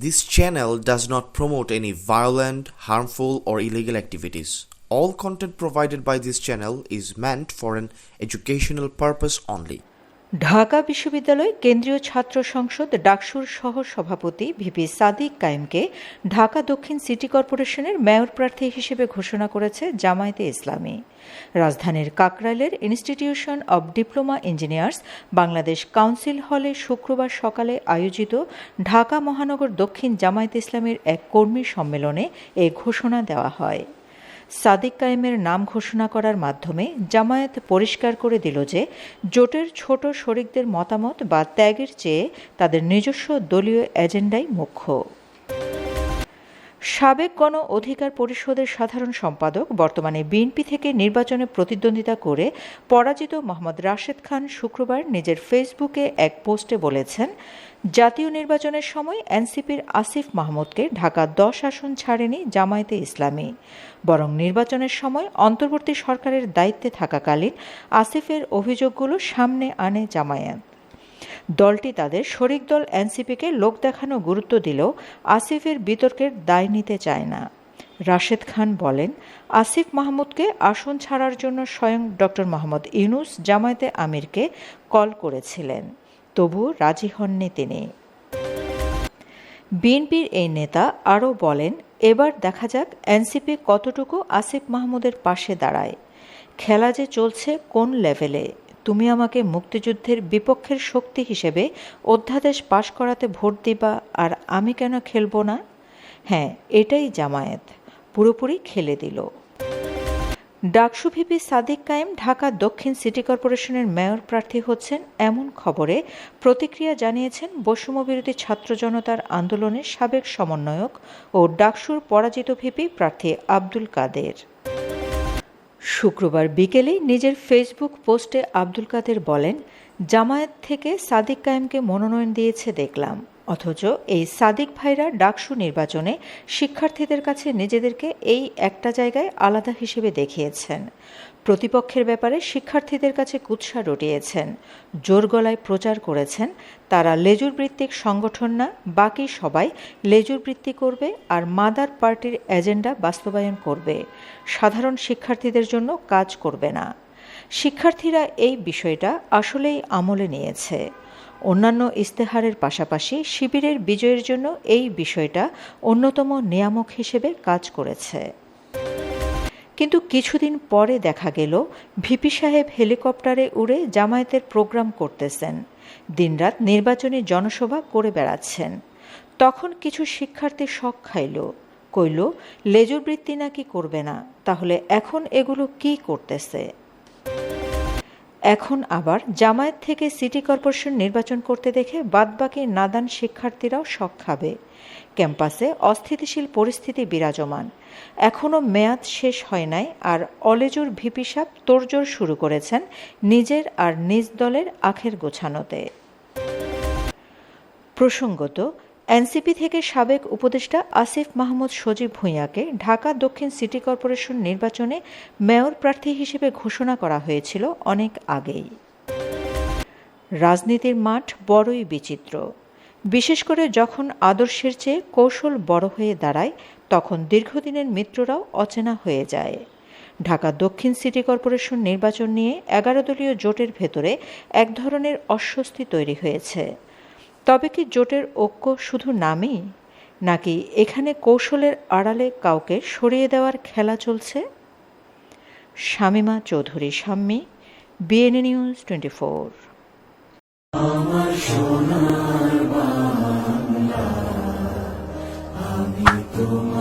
This channel does not promote any violent, harmful, or illegal activities. All content provided by this channel is meant for an educational purpose only. Dhaka বিশ্ববিদ্যালয় কেন্দ্রীয় ছাত্র সংসদ ডাকসুর সহ সভাপতি VP Sadiq কায়েমকে Dhaka দক্ষিণ city কর্পোরেশনের মেয়র প্রার্থী হিসেবে ঘোষণা করেছে জামায়াতে ইসলামী। রাজধানীর কাকরাইলের institution of diploma engineers Bangladesh council হলে শুক্রবার সকালে আয়োজিত ঢাকা মহানগর দক্ষিণ জামায়াতে ইসলামীর এক কর্মী সম্মেলনে এ ঘোষণা দেওয়া হয়। সাদিক কায়েমের নাম ঘোষণা করার মাধ্যমে জামায়াত পরিষ্কার করে দিল যে জোটের ছোট শরিকদের মতামত বা ত্যাগের চেয়ে তাদের নিজস্ব দলীয় এজেন্ডাই মুখ্য। সাবেক গণ অধিকার পরিষদের সাধারণ সম্পাদক বর্তমানে বিএনপি থেকে নির্বাচনে প্রতিদ্বন্দ্বিতা করে পরাজিত মোহাম্মদ রাশেদ খান শুক্রবার নিজের ফেসবুকে এক পোস্টে বলেছেন, জাতীয় নির্বাচনের সময় এনসিপির আসিফ মাহমুদকে ঢাকা 10 আসন ছাড়েনি জামায়াতে ইসলামী, বরং নির্বাচনের সময় অন্তর্বর্তী সরকারের দায়িত্বে থাকাকালীন আসিফের অভিযোগগুলো সামনে আনে জামায়াত। দলটি তাদের শরিক দল এনসিপিকে লোক দেখানো গুরুত্ব দিলেও আসিফের বিতর্কের দায় নিতে চায় না। রাশেদ খান বলেন, আসিফ মাহমুদকে আসন ছাড়ার জন্য স্বয়ং ডক্টর মোহাম্মদ ইউনূস জামায়াতে আমিরকে কল করেছিলেন, তবু রাজি হননি তিনি। বিএনপির এই নেতা আরও বলেন, এবার দেখা যাক এনসিপি কতটুকু আসিফ মাহমুদের পাশে দাঁড়ায়। খেলা যে চলছে কোন লেভেলে। তুমি আমাকে মুক্তিযুদ্ধের বিপক্ষের শক্তি হিসেবে অধ্যাদেশ পাশ করাতে ভোট দিবা, আর আমি কেন খেলব না? হ্যাঁ, এটাই জামায়াত, পুরোপুরি খেলে দিল। ডাকসু ভিপি সাদিক কায়েম ঢাকা দক্ষিণ সিটি কর্পোরেশনের মেয়র প্রার্থী হচ্ছেন এমন খবরে প্রতিক্রিয়া জানিয়েছেন বৈষম্যবিরোধী ছাত্র জনতার আন্দোলনের সাবেক সমন্বয়ক ও ডাকসুর পরাজিত ভিপি প্রার্থী আব্দুল কাদের। শুক্রবার বিকেলে নিজের ফেসবুক পোস্টে আব্দুল কাদের বলেন, জামায়াত থেকে সাদিক কায়েমকে মনোনয়ন দিয়েছে দেখলাম, অথচ এই সাদিক ভাইরা ডাকসু নির্বাচনে শিক্ষার্থীদের কাছে নিজেদেরকে এই একটা জায়গায় আলাদা হিসেবে দেখিয়েছেন। প্রতিপক্ষের ব্যাপারে শিক্ষার্থীদের কাছে কুৎসা রটিয়েছেন, জোর গলায় প্রচার করেছেন তারা লেজুর ভিত্তিক সংগঠন না, বাকি সবাই লেজুর ভিত্তি করবে আর মাদার পার্টির এজেন্ডা বাস্তবায়ন করবে, সাধারণ শিক্ষার্থীদের জন্য কাজ করবে না। শিক্ষার্থীরা এই বিষয়টা আসলেই আমলে নিয়েছে। অন্যান্য ইস্তেহারের পাশাপাশি শিবিরের বিজয়ের জন্য এই বিষয়টা অন্যতম নিয়ামক হিসেবে কাজ করেছে। কিন্তু কিছুদিন পরে দেখা গেল ভিপি সাহেব হেলিকপ্টারে উড়ে জামায়াতের প্রোগ্রাম করতেছেন, দিনরাত নির্বাচনী জনসভা করে বেড়াচ্ছেন। তখন কিছু শিক্ষার্থী শক খাইল, কইল লেজুর বৃত্তি নাকি করবে না, তাহলে এখন এগুলো কি করতেছে? এখন আবার জামায়াত থেকে সিটি কর্পোরেশন নির্বাচন করতে দেখে বাদবাকি নাদান শিক্ষার্থীরাও শক খাবে। ক্যাম্পাসে অস্থিতিশীল পরিস্থিতি বিরাজমান, এখনও মেয়াদ শেষ হয় নাই, আর অলেজুর ভিপি সাহেব তোড়জোড় শুরু করেছেন নিজের আর নিজ দলের আখের গোছানোতে। প্রসঙ্গত, এনসিপি থেকে সাবেক উপদেষ্টা আসিফ মাহমুদ সজীব ভূঁইয়াকে ঢাকা দক্ষিণ সিটি কর্পোরেশন নির্বাচনে মেয়র প্রার্থী হিসেবে ঘোষণা করা হয়েছিল অনেক আগেই। রাজনীতির মাঠ বড়ই বিচিত্র, বিশেষ করে যখন আদর্শের চেয়ে কৌশল বড় হয়ে দাঁড়ায়, তখন দীর্ঘদিনের মিত্ররাও অচেনা হয়ে যায়। ঢাকা দক্ষিণ সিটি কর্পোরেশন নির্বাচন নিয়ে 11 দলীয় জোটের ভেতরে এক ধরনের অস্বস্তি তৈরি হয়েছে। তবে কি জোটের ঐক্য শুধু নামই, নাকি এখানে কৌশলের আড়ালে কাউকে সরিয়ে দেওয়ার খেলা চলছে? Shamima Chowdhury Shammi, BNA news 24। আমার সোনার বাংলা, আমি তোমার